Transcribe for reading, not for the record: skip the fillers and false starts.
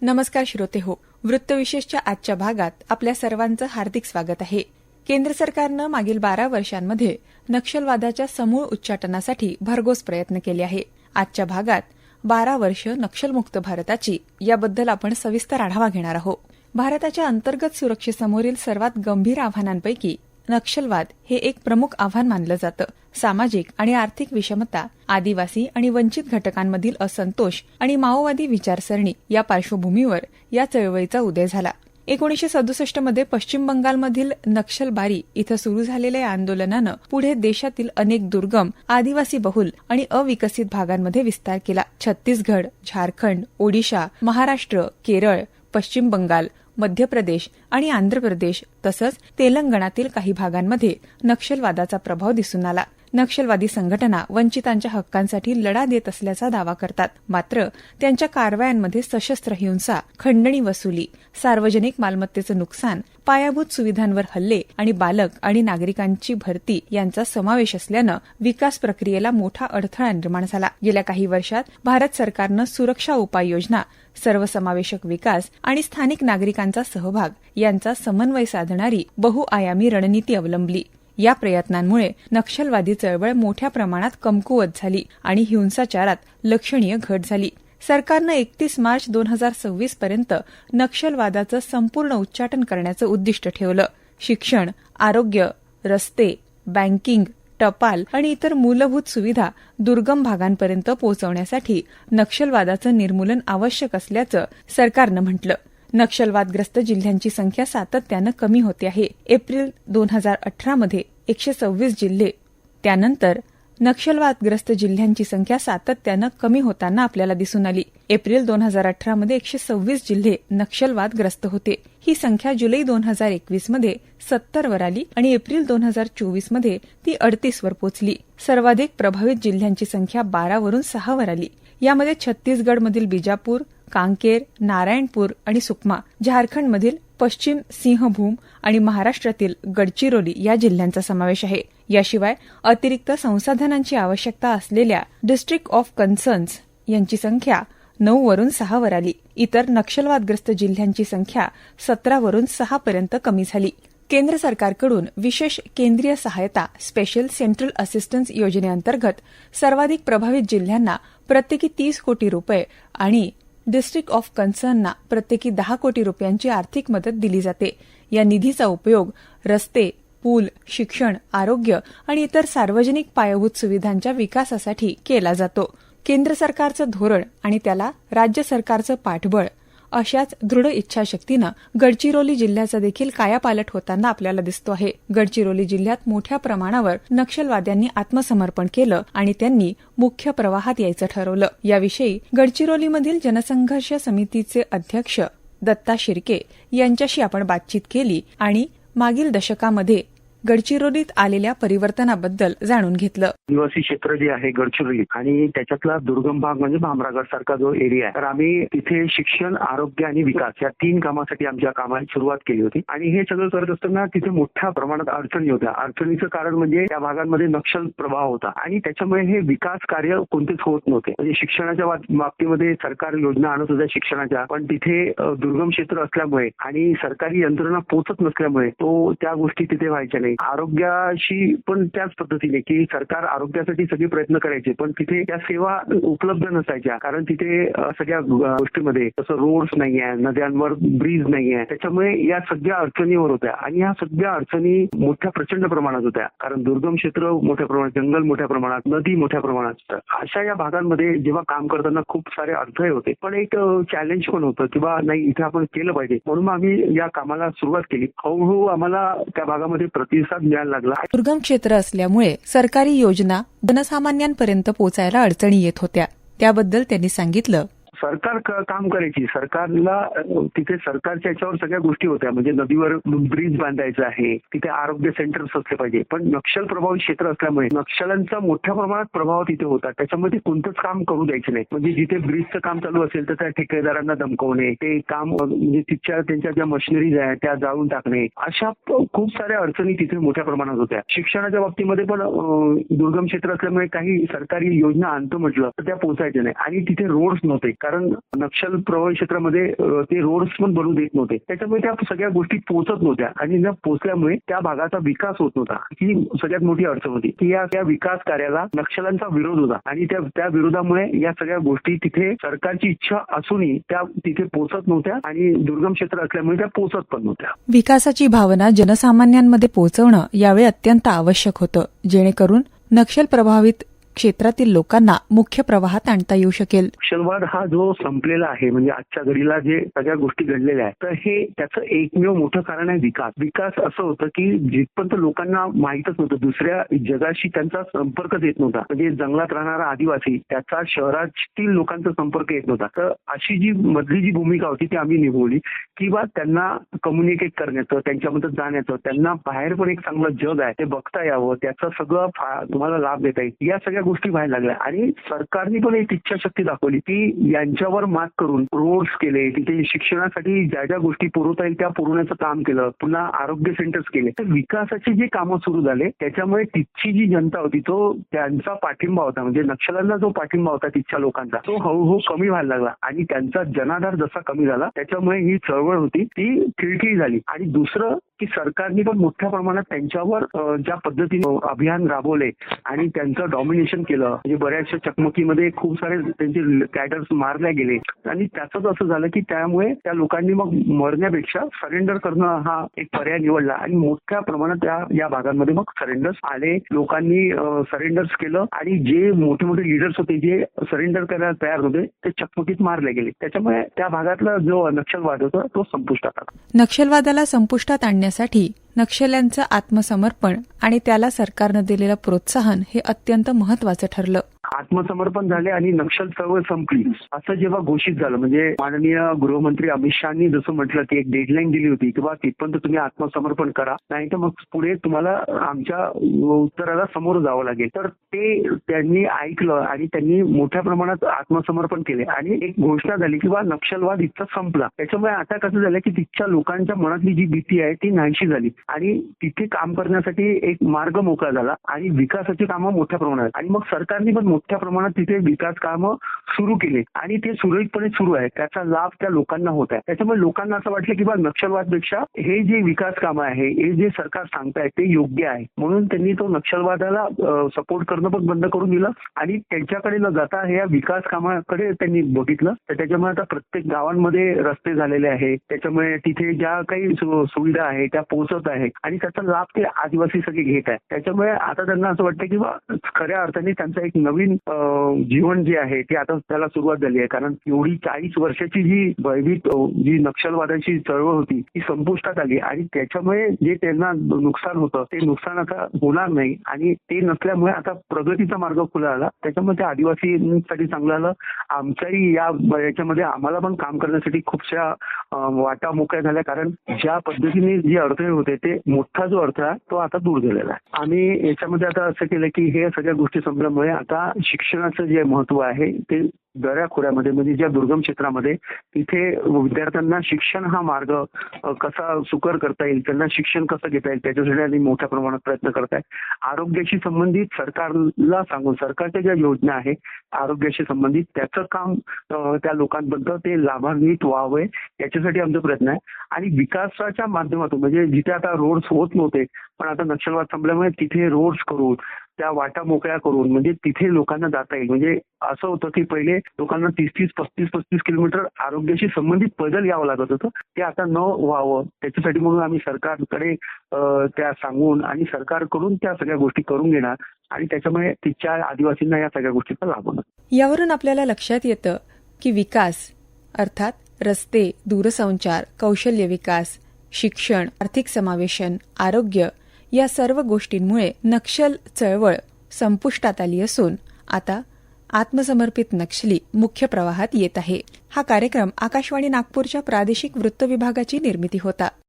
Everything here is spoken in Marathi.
नमस्कार श्रोते हो, वृत्तविशेषच्या आजच्या भागात आपल्या सर्वांचं हार्दिक स्वागत आहे. केंद्र सरकारनं मागील 12 वर्षांमध्ये नक्षलवादाच्या समूळ उच्चाटनासाठी भरघोस प्रयत्न केले आहे. आजच्या भागात 12 वर्ष नक्षलमुक्त भारताची याबद्दल आपण सविस्तर आढावा घेणार आहोत. भारताच्या अंतर्गत सुरक्षेसमोरील सर्वात गंभीर आव्हानांपैकी नक्षलवाद हे एक प्रमुख आव्हान मानलं जातं. सामाजिक आणि आर्थिक विषमता, आदिवासी आणि वंचित घटकांमधील असंतोष आणि माओवादी विचारसरणी या पार्श्वभूमीवर या चळवळीचा उदय झाला. 1967 मध्ये पश्चिम बंगालमधील नक्षलबारी इथं सुरू झालेल्या या आंदोलनानं पुढे देशातील अनेक दुर्गम, आदिवासी बहुल आणि अविकसित भागांमध्ये विस्तार केला. छत्तीसगड, झारखंड, ओडिशा, महाराष्ट्र, केरळ, पश्चिम बंगाल, मध्य प्रदेश आणि आंध्र प्रदेश तसंच तेलंगणातील काही भागांमध्ये नक्षलवादाचा प्रभाव दिसून आला. नक्षलवादी संघटना वंचितांच्या हक्कांसाठी लढा देत असल्याचा दावा करतात. मात्र त्यांच्या कारवायांमध्ये सशस्त्र हिंसा, खंडणी वसुली, सार्वजनिक मालमत्तेचं नुकसान, पायाभूत सुविधांवर हल्ले आणि बालक आणि नागरिकांची भरती यांचा समावेश असल्यानं विकास प्रक्रियेला मोठा अडथळा निर्माण झाला. गेल्या काही वर्षात भारत सरकारनं सुरक्षा उपाययोजना, सर्वसमावेशक विकास आणि स्थानिक नागरिकांचा सहभाग यांचा समन्वय साधणारी बहुआयामी रणनीती अवलंबली. या प्रयत्नांमुळे नक्षलवादी चळवळ मोठ्या प्रमाणात कमकुवत झाली आणि हिंसाचारात लक्षणीय घट झाली. सरकारनं 31 मार्च 2026 पर्यंत नक्षलवादाचं संपूर्ण उच्चाटन करण्याचं उद्दिष्ट ठेवलं. शिक्षण, आरोग्य, रस्ते, बँकिंग, टपाल आणि इतर मूलभूत सुविधा दुर्गम भागांपर्यंत पोहोचवण्यासाठी नक्षलवादाचं निर्मूलन आवश्यक असल्याचं सरकारनं म्हटलं. नक्षलवादग्रस्त जिल्ह्यांची संख्या सातत्यानं कमी होते आहे. एप्रिल 2018 मध्ये 126 जिल्हे, त्यानंतर नक्षलवादग्रस्त जिल्ह्यांची संख्या सातत्यानं कमी होताना आपल्याला दिसून आली. एप्रिल 2018 मध्ये 126 जिल्हे नक्षलवादग्रस्त होते. ही संख्या जुलै 2021 मध्ये 70 वर आली आणि एप्रिल 2024 मध्ये ती 38 वर पोहोचली. सर्वाधिक प्रभावित जिल्ह्यांची संख्या 12 वरून 6 वर आली. यामध्ये छत्तीसगडमधील बिजापूर, कांकेर, नारायणपूर आणि सुकमा, झारखंडमधील पश्चिम सिंहभूम आणि महाराष्ट्रातील गडचिरोली या जिल्ह्यांचा समावेश आहे. याशिवाय अतिरिक्त संसाधनांची आवश्यकता असलेल्या डिस्ट्रिक्ट ऑफ कन्सर्न्स यांची संख्या 9 वरून 6 वर आली. इतर नक्षलवादग्रस्त जिल्ह्यांची संख्या 17 वरून 6 पर्यंत कमी झाली. केंद्र सरकारकडून विशेष केंद्रीय सहायता स्पेशल सेंट्रल असिस्टन्स योजनेअंतर्गत सर्वाधिक प्रभावित जिल्ह्यांना प्रत्येकी 30 कोटी रुपये आणि डिस्ट्रिक्ट ऑफ कन्सर्नना प्रत्येकी 10 कोटी रुपयांची आर्थिक मदत दिली जाते. या निधीचा उपयोग रस्ते, पूल, शिक्षण, आरोग्य आणि इतर सार्वजनिक पायाभूत सुविधांच्या विकासासाठी केला जातो. केंद्र सरकारचं धोरण आणि त्याला राज्य सरकारचं पाठबळ अशाच दृढ इच्छाशक्तीनं गडचिरोली जिल्ह्याचा देखील कायापालट होताना आपल्याला दिसतो आहे. गडचिरोली जिल्ह्यात मोठ्या प्रमाणावर नक्षलवाद्यांनी आत्मसमर्पण केलं आणि त्यांनी मुख्य प्रवाहात यायचं ठरवलं. याविषयी गडचिरोलीमधील जनसंघर्ष समितीचे अध्यक्ष दत्ता शिर्के यांच्याशी आपण बातचीत केली आणि मागील दशकामध्ये गडचिरोलीत आलेल्या परिवर्तनाबद्दल जाणून घेतलं. आदिवासी क्षेत्र जे आहे गडचिरोली आणि त्याच्यातला दुर्गम भाग म्हणजे भामरागड सारखा जो एरिया आहे, तर आम्ही तिथे शिक्षण, आरोग्य आणि विकास या 3 कामासाठी आमच्या कामाला सुरुवात केली होती. आणि हे सगळं करत असताना तिथे मोठ्या प्रमाणात अडचणी होत्या. अडचणीचं कारण म्हणजे त्या भागांमध्ये नक्षल प्रभाव होता आणि त्याच्यामुळे हे विकास कार्य कोणतेच होत नव्हते. म्हणजे शिक्षणाच्या बाबतीमध्ये सरकार योजना आणत होत्या शिक्षणाच्या, पण तिथे दुर्गम क्षेत्र असल्यामुळे आणि सरकारी यंत्रणा पोहोचत नसल्यामुळे तो त्या गोष्टी तिथे व्हायच्या नाही. आरोग्याशी पण त्याच पद्धतीने की सरकार आरोग्यासाठी सगळे प्रयत्न करायचे, पण तिथे त्या सेवा उपलब्ध नसायच्या. कारण तिथे सगळ्या गोष्टीमध्ये तसं रोड्स नाहीये, नद्यांवर ब्रिज नाहीये. त्याच्यामुळे या सगळ्या अडचणीवर होत्या आणि या सगळ्या अडचणी मोठ्या प्रचंड प्रमाणात होत्या. कारण दुर्गम क्षेत्र मोठ्या प्रमाणात, जंगल मोठ्या प्रमाणात, नदी मोठ्या प्रमाणात. अशा या भागांमध्ये जेव्हा काम करताना खूप सारे अडथळे होते, पण एक चॅलेंज पण होतं किंवा नाही इथे आपण केलं पाहिजे. म्हणून आम्ही या कामाला सुरुवात केली. हळूहळू आम्हाला त्या भागामध्ये प्रतिसाद मिळायला लागला. दुर्गम क्षेत्र असल्यामुळे सरकारी योजना जनसामान्यांपर्यंत पोहोचायला अडचणी येत होत्या. त्याबद्दल त्यांनी सांगितलं. सरकार काम करायची. सरकारला तिथे सरकारच्या याच्यावर सगळ्या गोष्टी होत्या. म्हणजे नदीवर ब्रिज बांधायचं आहे, तिथे आरोग्य सेंटर्स असले पाहिजे. पण नक्षल प्रभावित क्षेत्र असल्यामुळे नक्षल्यांचा मोठ्या प्रमाणात प्रभाव तिथे होता. त्याच्यामध्ये कोणतंच काम करू द्यायचे नाही. म्हणजे जिथे ब्रिजचं काम चालू असेल तर त्या ठेकेदारांना धमकवणे, ते काम म्हणजे त्यांच्या ज्या मशिनरीज आहेत त्या जाळून टाकणे, अशा खूप साऱ्या अडचणी तिथे मोठ्या प्रमाणात होत्या. शिक्षणाच्या बाबतीमध्ये पण दुर्गम क्षेत्र असल्यामुळे काही सरकारी योजना आणतो म्हटलं तर त्या पोहोचायच्या नाही आणि तिथे रोड्स नव्हते. कारण नक्षल प्रभावित क्षेत्रामध्ये ते रोड्स पण बनवू देत नव्हते. त्याच्यामुळे त्या सगळ्या गोष्टी पोहोचत नव्हत्या आणि न पोहोचल्यामुळे त्या भागाचा विकास होत नव्हता. ही सगळ्यात मोठी अडचण होती की या विकास कार्याला नक्षल्यांचा विरोध होता आणि त्या विरोधामुळे या सगळ्या गोष्टी तिथे सरकारची इच्छा असूनही त्या तिथे पोहोचत नव्हत्या आणि दुर्गम क्षेत्र असल्यामुळे त्या पोहोचत पण नव्हत्या. विकासाची भावना जनसामान्यांमध्ये पोहोचवणं यावेळी अत्यंत आवश्यक होतं, जेणेकरून नक्षल प्रभावित क्षेत्रातील लोकांना मुख्य प्रवाहात आणता येऊ शकेल. नक्षलवाद हा जो संपलेला आहे, म्हणजे आजच्या घडीला जे सगळ्या गोष्टी घडलेल्या आहेत, तर हे त्याचं एकमेव मोठं कारण आहे विकास. विकास असं होतं की जिथपर्यंत लोकांना माहीतच नव्हतं, दुसऱ्या जगाशी त्यांचा संपर्कच येत नव्हता. म्हणजे जंगलात राहणारा आदिवासी त्याचा शहरातील लोकांचा संपर्क येत नव्हता. तर अशी जी मधली जी भूमिका होती ती आम्ही निभवली किंवा त्यांना कम्युनिकेट करण्याचं, त्यांच्यामध्ये जाण्याचं, त्यांना बाहेर पण एक चांगलं जग आहे ते बघता यावं, त्याचा सगळं तुम्हाला लाभ देता येईल, या सगळ्या गोष्टी व्हायला लागल्या. आणि सरकारने पण एक इच्छाशक्ती दाखवली की यांच्यावर मात करून रोड्स केले, तिथे शिक्षणासाठी ज्या ज्या गोष्टी पुरवता येईल त्या पुरवण्याचं काम केलं, पुन्हा आरोग्य सेंटर्स केले. तर विकासाची जी कामं सुरू झाले त्याच्यामुळे तिथची जी जनता होती तो त्यांचा पाठिंबा होता, म्हणजे नक्षल्यांना जो पाठिंबा होता तिथच्या लोकांचा तो हळूहळू कमी व्हायला लागला आणि त्यांचा जनाधार जसा कमी झाला त्याच्यामुळे ही चळवळ होती ती खिळखिळी झाली. आणि दुसरं की सरकारने पण मोठ्या प्रमाणात त्यांच्यावर ज्या पद्धतीने अभियान राबवले आणि त्यांचं डॉमिनेशन केलं, म्हणजे बऱ्याचशा चकमकीमध्ये खूप सारे त्यांचे कॅडर्स मारले गेले आणि त्याचंच असं झालं की त्यामुळे त्या लोकांनी मग मरण्यापेक्षा सरेंडर करणं हा एक पर्याय निवडला आणि मोठ्या प्रमाणात या भागांमध्ये मग सरेंडर्स आले. लोकांनी सरेंडर्स केलं आणि जे मोठे मोठे लीडर्स होते जे सरेंडर करायला तयार होते ते चकमकीत मारले गेले. त्याच्यामुळे त्या भागातला जो नक्षलवाद होता तो संपुष्टात आला. नक्षलवादाला संपुष्टात आणण्यासाठी नक्षल्यांचं आत्मसमर्पण आणि त्याला सरकारनं दिलेलं प्रोत्साहन हे अत्यंत महत्त्वाचं ठरलं. आत्मसमर्पण झाले आणि नक्षल चळवळ संपली असं जेव्हा घोषित झालं, म्हणजे माननीय गृहमंत्री अमित शहानी जसं म्हटलं की एक डेडलाईन दिली होती की तिथपर्यंत तुम्ही आत्मसमर्पण करा, नाही तर मग पुढे तुम्हाला आमच्या उत्तराला समोर जावं लागेल. तर ते त्यांनी ऐकलं आणि त्यांनी मोठ्या प्रमाणात आत्मसमर्पण केले आणि एक घोषणा झाली की नक्षलवाद इतका संपला. त्याच्यामुळे आता कसं झालं की तिथच्या लोकांच्या मनातली जी भीती आहे ती नाहीशी झाली आणि तिथे काम करण्यासाठी एक मार्ग मोकळा झाला आणि विकासाची कामं मोठ्या प्रमाणात आणि मग सरकारने पण मोठ्या प्रमाणात तिथे विकास कामं सुरू केले आणि ते सुरळीतपणे सुरू आहे. त्याचा लाभ त्या लोकांना होत आहे. त्याच्यामुळे लोकांना असं वाटलं की नक्षलवादपेक्षा हे जे विकास कामं आहे, हे जे सरकार सांगताय ते योग्य आहे, म्हणून त्यांनी तो नक्षलवादाला सपोर्ट करणं पण बंद करून दिलं आणि त्यांच्याकडे न जाता हे विकास कामाकडे त्यांनी बघितलं. तर त्याच्यामुळे आता प्रत्येक गावांमध्ये रस्ते झालेले आहेत. त्याच्यामुळे तिथे ज्या काही सुविधा आहे त्या पोहोचत आहेत आणि त्याचा लाभ ते आदिवासी सगळे घेत आहेत. त्याच्यामुळे आता त्यांना असं वाटतं की खऱ्या अर्थाने त्यांचं एक नवीन जीवन जे आहे ते आता त्याला सुरुवात झाली आहे. कारण एवढी 40 वर्षाची जी भयभीत जी नक्षलवादाची चळवळ होती ती संपुष्टात आली आणि त्याच्यामुळे जे त्यांना नुकसान होतं ते नुकसान आता होणार नाही आणि ते नसल्यामुळे आता प्रगतीचा मार्ग खुला आला. त्याच्यामुळे त्या आदिवासींसाठी चांगलं आलं. आमच्याही याच्यामध्ये आम्हाला पण काम करण्यासाठी खूपशा वाटा मोकळ्या झाल्या, कारण ज्या पद्धतीने जे अडथळे होते ते मोठा जो अडथळा तो आता दूर झालेला आहे. आम्ही याच्यामध्ये आता असं केलं की हे सगळ्या गोष्टी संपल्यामुळे आता शिक्षणाचं जे महत्व आहे ते दऱ्याखोऱ्यामध्ये म्हणजे ज्या दुर्गम क्षेत्रामध्ये तिथे विद्यार्थ्यांना शिक्षण हा मार्ग कसा सुकर करता येईल, त्यांना शिक्षण कसं घेता येईल त्याच्यासाठी आम्ही मोठ्या प्रमाणात प्रयत्न करत आहे. आरोग्याशी संबंधित सरकारला सांगून सरकारच्या ज्या योजना आहे आरोग्याशी संबंधित त्याचं काम त्या लोकांबद्दल ते लाभान्वित व्हावे याच्यासाठी आमचा प्रयत्न आहे. आणि विकासाच्या माध्यमातून म्हणजे जिथे आता रोड्स होत नव्हते पण आता नक्षलवाद संपल्यामुळे तिथे रोड्स करून त्या वाटा मोकळ्या करून म्हणजे तिथे लोकांना जाता येईल. म्हणजे असं होतं की पहिले लोकांना 30-30, 35-35 किलोमीटर आरोग्याशी संबंधित पैदल यावं लागत होतं. ते आता न व्हावं त्याच्यासाठी म्हणून आम्ही सरकारकडे त्या सांगून आणि सरकारकडून त्या सगळ्या गोष्टी करून घेणार आणि त्याच्यामुळे तिथच्या आदिवासींना या सगळ्या गोष्टीचा लाभ होणार. यावरून आपल्याला लक्षात येतं की विकास अर्थात रस्ते, दूरसंचार, कौशल्य विकास, शिक्षण, आर्थिक समावेशन, आरोग्य या सर्व गोष्टींमुळे नक्षल चळवळ संपुष्टात आली असून आता आत्मसमर्पित नक्षली मुख्य प्रवाहात येत आहे. हा कार्यक्रम आकाशवाणी नागपूरच्या प्रादेशिक वृत्त विभागाची निर्मिती होता.